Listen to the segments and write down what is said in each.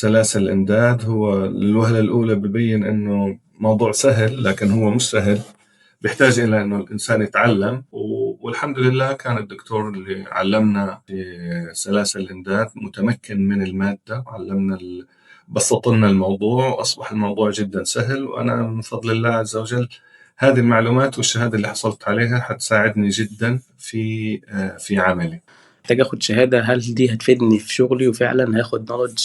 سلاسل الإمداد. هو للوهلة الأولى ببين إنه موضوع سهل، لكن هو مش سهل، بيحتاج إلى إنه الإنسان يتعلم. والحمد لله كان الدكتور اللي علمنا في سلاسل الإمداد متمكن من المادة، علمنا بسط لنا الموضوع وأصبح الموضوع جدا سهل. وأنا من فضل الله عز وجل هذه المعلومات والشهادة اللي حصلت عليها حتساعدني جدا في عملي. محتاج اخد شهاده، هل دي هتفيدني في شغلي وفعلا هاخد نولج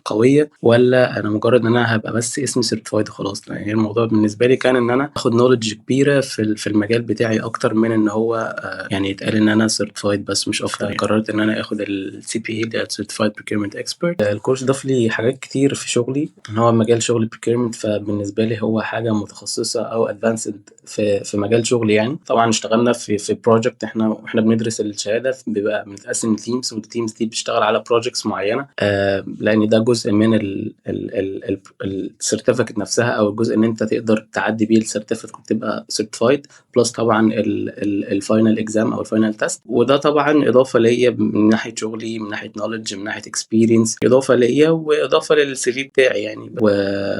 قويه، ولا انا مجرد ان انا هبقى بس اسمي سيرتيفايد خلاص؟ يعني الموضوع بالنسبه لي كان ان انا اخد نولج كبيره في المجال بتاعي اكتر من ان هو يعني يتقال ان انا سيرتيفايد بس مش اكتر. قررت ان انا اخد السي بي اي اللي هي سيرتيفايد بروكيرمنت اكسبرت. الكورس ضاف لي حاجات كتير في شغلي، ان هو مجال شغل بروكيرمنت، فبالنسبه لي هو حاجه متخصصه او ادفانسد في مجال شغلي. يعني طبعا اشتغلنا في بروجكت، احنا بندرس الشهاده بيبقى بنتقسم تيمز، والتيمز دي بتشتغل على بروجكتس معينه، لان ده جزء من السيرتيفيكت نفسها، او الجزء ان انت تقدر تعدي بيه السيرتيفيكت وتبقى سيرتيفايد، بلس طبعا الفاينل اكزام او الفاينل تيست. وده طبعا اضافه ليا من ناحيه شغلي، من ناحيه نولج، من ناحيه اكسبيرينس، اضافه ليا واضافه للسي في بتاعي يعني.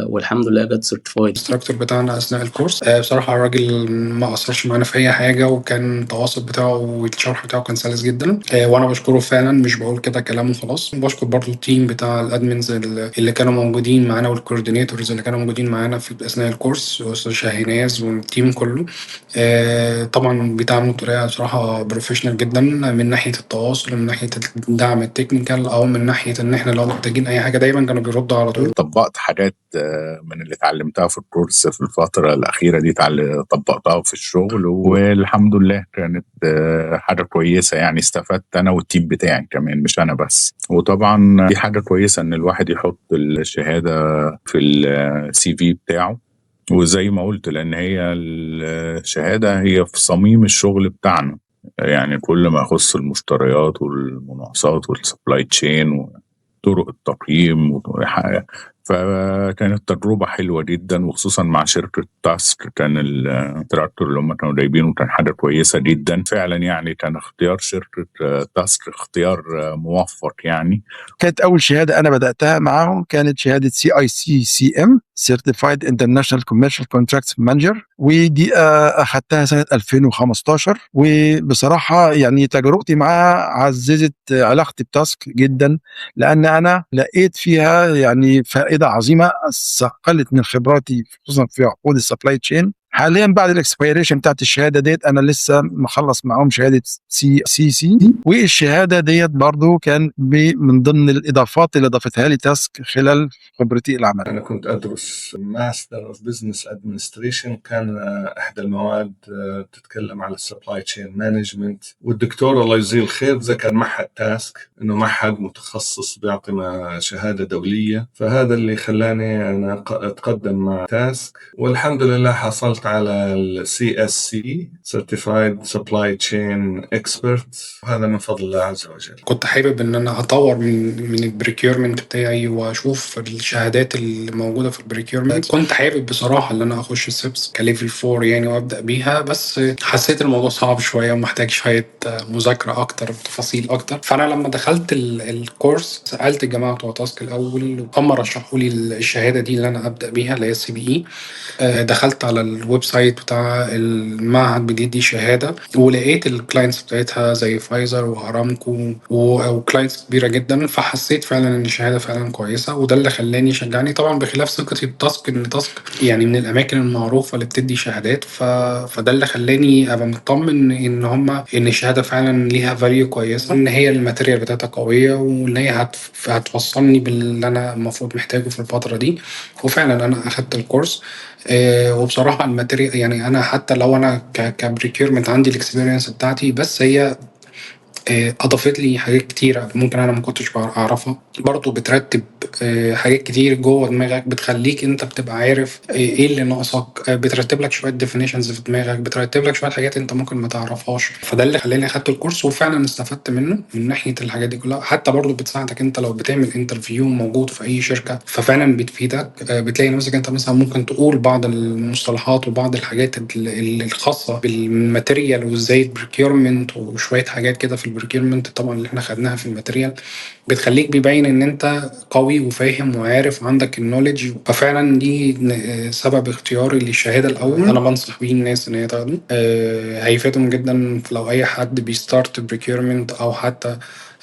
والحمد لله جت سيرتيفايد. الانستراكتور بتاعنا اثناء الكورس بصراحه الراجل ما اثرش معانا في اي حاجه، وكان التواصل بتاعه والشرح بتاعه كان سلس جدا، وانا بشكره فعلا، مش بقول كده كلام وخلاص. بشكر برضو التيم بتاع الادمنز اللي كانوا موجودين معانا، والكوردينيتورز اللي كانوا موجودين معانا في اثناء الكورس، واستاذ شاهيناز والتيم كله. طبعا بيتعاملوا بطريقه بصراحه بروفيشنال جدا، من ناحيه التواصل، من ناحيه الدعم التكنيكال، او من ناحيه ان احنا لو محتاجين اي حاجه دايما كانوا بيردوا على طول. طبقت حاجات من اللي اتعلمتها في الكورس في الفترة الأخيرة دي، طبقتها في الشغل، والحمد لله كانت حاجة كويسة. يعني استفدت أنا والتيم بتاعي كمان، مش أنا بس. وطبعا دي حاجة كويسة إن الواحد يحط الشهادة في السي في بتاعه، وزي ما قلت لأن هي الشهادة هي في صميم الشغل بتاعنا، يعني كل ما يخص المشتريات والمناقصات والسبلاي تشين وطرق التقييم فكانت تجربة حلوة جدا، وخصوصا مع شركة تاسك. كان التراكتور اللي هم كانوا جايبينه كان حاجة كويسة جدا فعلا. يعني كان اختيار شركة تاسك اختيار موفق. يعني كانت أول شهادة أنا بدأتها معاهم كانت شهادة CICCM Certified International Commercial Contracts Manager، ودي أخدتها سنة 2015. وبصراحة يعني تجربتي معاها عززت علاقتي بتاسك جدا، لأن أنا لقيت فيها يعني فائدة عظيمة، استقلت من خبراتي خصوصا في عقود السبلاي تشين. حاليا بعد الاكسبيريشن بتاعت الشهاده ديت انا لسه مخلص معاهم شهاده CCC، والشهاده ديت برضو كان من ضمن الاضافات اللي ضافتها لي تاسك خلال خبرتي العمل. انا كنت ادرس ماستر اوف بزنس ادمنستريشن، كان احدى المواد تتكلم على السبلاي تشين مانجمنت، والدكتور الله يجزيه الخير ذكر معهد تاسك انه معهد متخصص بيعطي شهاده دوليه، فهذا اللي خلاني انا اتقدم مع تاسك. والحمد لله حصلت على CSC Certified Supply Chain Expert، وهذا من فضل الله عز وجل. كنت حابب ان انا اطور من البريكيورمنت بتاعي واشوف الشهادات اللي موجوده في البريكيورمنت. كنت حابب بصراحه ان انا اخش السبس كليفل 4 يعني وابدا بيها، بس حسيت الموضوع صعب شويه ومحتاج شويه مذاكره اكتر وتفاصيل اكتر. فانا لما دخلت الكورس سالت الجماعه بتوع تاسك الاول، وهم رشحوا لي الشهاده دي اللي انا ابدا بيها اللي هي CBE. دخلت على الويب سايت بتاع المعهد بيدي شهاده، ولقيت الكلاينتس بتاعتها زي فايزر وارامكو وكلاينتس كبيره جدا، فحسيت فعلا ان الشهاده فعلا كويسه، وده اللي خلاني شجعني طبعا بخلاف ثقتي بتاسك، ان تاسك يعني من الاماكن المعروفه اللي بتدي شهادات. فده اللي خلاني ابقى مطمن ان الشهاده فعلا ليها فاليو كويسه، ان هي الماتيريال بتاعتها قويه، وان هي هتوصلني باللي انا المفروض محتاجه في الفتره دي. وفعلا انا اخدت الكورس. وبصراحه الماتيريال يعني انا حتى لو انا كبريكيرمنت عندي الاكسبيرينس بتاعتي، بس هي اضافت لي حاجات كتيره ممكن انا ما كنتش اعرفها. برضو بترتب حاجات كتير جوه دماغك، بتخليك انت بتبقى عارف ايه اللي ناقصك، بترتب لك شويه ديفينيشنز في دماغك، بترتب لك شويه حاجات انت ممكن ما تعرفهاش. فده اللي خلاني اخدت الكورس، وفعلا استفدت منه من ناحيه الحاجات دي كلها. حتى برضو بتساعدك انت لو بتعمل انترفيو موجود في اي شركه، ففعلا بتفيدك. بتلاقي نفسك انت مثلا ممكن تقول بعض المصطلحات وبعض الحاجات الخاصه بالماتيريال وازاي البريكيورمنت وشويه حاجات كده في البريكيورمنت طبعا اللي احنا خدناها في الماتيريال، بتخليك بيبين ان انت قوي وفاهم وعارف عندك النوليدج. ففعلا دي سبب اختياري للشهاده الاول. انا بنصح بيه الناس ان هي تاخده. هيفيدهم جدا لو اي حد بيستارت بريكيرمنت او حتى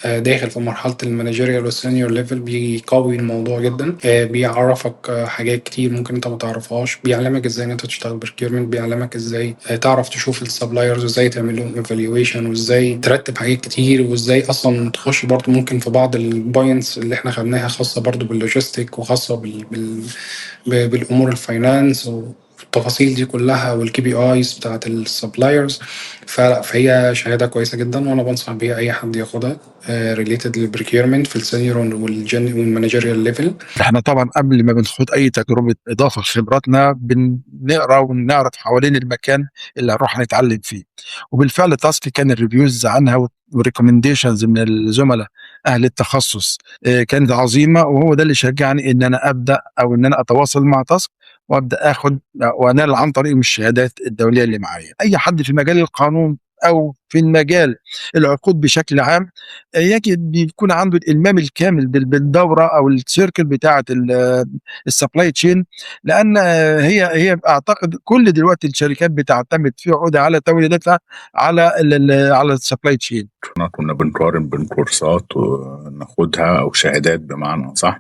داخل في مرحله المانجيريال والسينيور ليفل. بيقوي الموضوع جدا. بيعرفك حاجات كتير ممكن انت ما تعرفهاش. بيعلمك ازاي ان انت تشتغل بريكيرمنت. بيعلمك ازاي تعرف تشوف السبلايرز وازاي تعمل لهم ايفالويشن وازاي ترتب حاجات كتير وازاي اصلا تخش برضو ممكن في بعض البوينتس اللي احنا خدناها خاصه برضو باللوجيستيك وخاصه بالامور الفاينانس والتفاصيل دي كلها والكي بي ايز بتاعت السبلايرز. فهي شهاده كويسه جدا وانا بنصح بيها اي حد ياخدها ريليتد للبريكيرمنت في السينيور والمانجيريال ليفل. احنا طبعا قبل ما بنخوض اي تجربه اضافه لخبراتنا بنقرا ونعرف حوالين المكان اللي هنروح نتعلم فيه. وبالفعل تاسك كان الريفيوز عنها وريكومنديشنز من الزملاء اهل التخصص كانت عظيمه، وهو ده اللي شجعني ان انا ابدا او ان انا اتواصل مع تاسك وابدا اخد وانال عن طريق الشهادات الدوليه اللي معايا. اي حد في مجال القانون او في المجال العقود بشكل عام يجب يكون عنده الالمام الكامل بالدوره او السيركل بتاعه السبلاي تشين، لان هي اعتقد كل دلوقتي الشركات بتعتمد في عقودها على توريداتها على السبلاي تشين. كنا بنقارن بين كورسات وناخدها او شهادات بمعنى صح.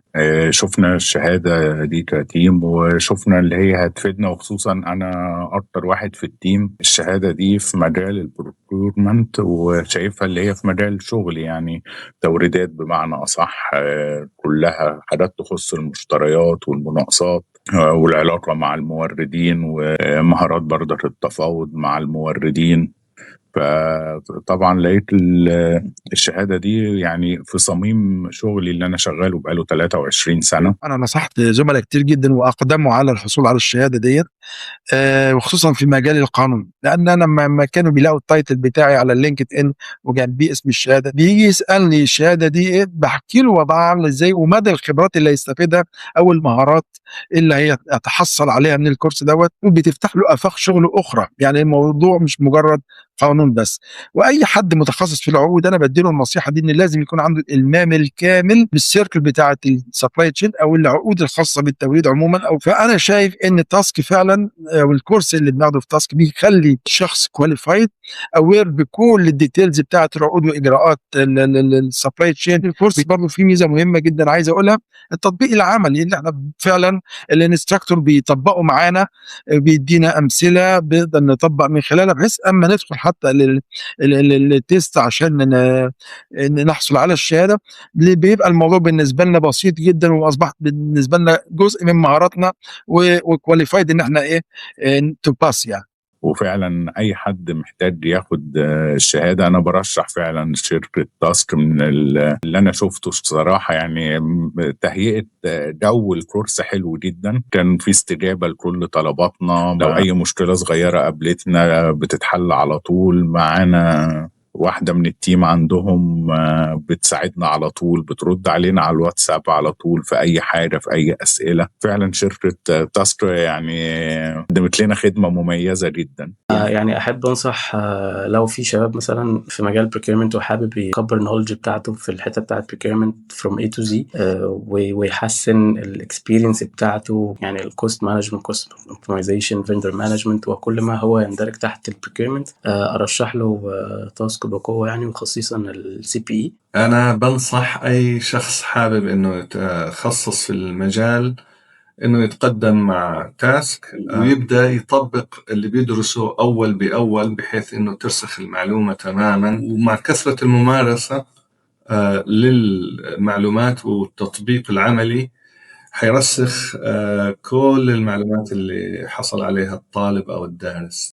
شفنا الشهاده دي كتيم وشفنا اللي هي هتفيدنا، وخصوصا انا اكتر واحد في التيم الشهاده دي في مجال البروكيورمنت، وشايفها اللي هي في مجال شغلي يعني توريدات بمعنى اصح. كلها حاجات تخص المشتريات والمناقصات والعلاقه مع الموردين ومهارات برضه التفاوض مع الموردين. فطبعا لقيت الشهاده دي يعني في صميم شغلي اللي انا شغاله بقاله 23 سنه. انا نصحت زملاء كتير جدا واقدموا على الحصول على الشهاده ديت وخصوصا في مجال القانون، لان انا لما كانوا بيلاقوا التايتل بتاعي على اللينكد ان وجنبيه اسم الشهاده بيجي يسالني الشهاده دي ايه، بحكي له وضعها عامل ازاي ومدى الخبرات اللي هيستفيدها او المهارات اللي هي يتحصل عليها من الكورس دوت، وبتفتح له افاق شغل اخرى. يعني الموضوع مش مجرد قانون بس. واي حد متخصص في العقود انا بديله النصيحه دي ان لازم يكون عنده الالمام الكامل بالسيركل بتاعه السبلاي تشين او العقود الخاصه بالتوريد عموما. او فانا شايف ان التاسك فعلا والكورس اللي بناخده في تاسك بيخلي الشخص كواليفايد اوير بكل الديتيلز بتاعه العقود واجراءات السبلاي تشين. الكورس برضه فيه ميزه مهمه جدا عايز اقولها، التطبيق العملي اللي احنا فعلا الانستراكتور بيطبقه معانا، بيدينا امثله بنقدر نطبق من خلالها بحيث اما ندخل حتى للتيست عشان نحصل على الشهاده بيبقى الموضوع بالنسبه لنا بسيط جدا، واصبحت بالنسبه لنا جزء من مهاراتنا وكواليفايد ان احنا ايه تو باس يعني. وفعلا اي حد محتاج ياخد الشهاده انا برشح فعلا شركه تاسك من اللي انا شفته الصراحه. يعني تهيئه جو الكورس حلو جدا، كان في استجابه لكل طلباتنا. لو اي مشكله صغيره قابلتنا بتتحل على طول. معانا واحدة من التيم عندهم بتساعدنا على طول، بترد علينا على الواتساب على طول في أي حاجة في أي أسئلة. فعلا شركة تاسك يعني قدمت لنا خدمة مميزة جدا. يعني أحب أنصح لو في شباب مثلا في مجال procurement وحابب يكبر النولج بتاعته في الحتة بتاعت procurement from A to Z ويحسن الاكسبيرينس بتاعته، يعني الكوست مانجمنت، كوست اوبتمايزيشن، فيندر مانجمنت وكل ما هو يندرج تحت البروكيرمنت، أرشح له تاسك بقوة يعني، وخصيصا السي بي اي. أنا بنصح أي شخص حابب إنه يتخصص في المجال إنه يتقدم مع تاسك ويبدأ يطبق اللي بيدرسه أول بأول بحيث إنه ترسخ المعلومة تماما. ومع كثرة الممارسة للمعلومات والتطبيق العملي حيرسخ كل المعلومات اللي حصل عليها الطالب أو الدارس.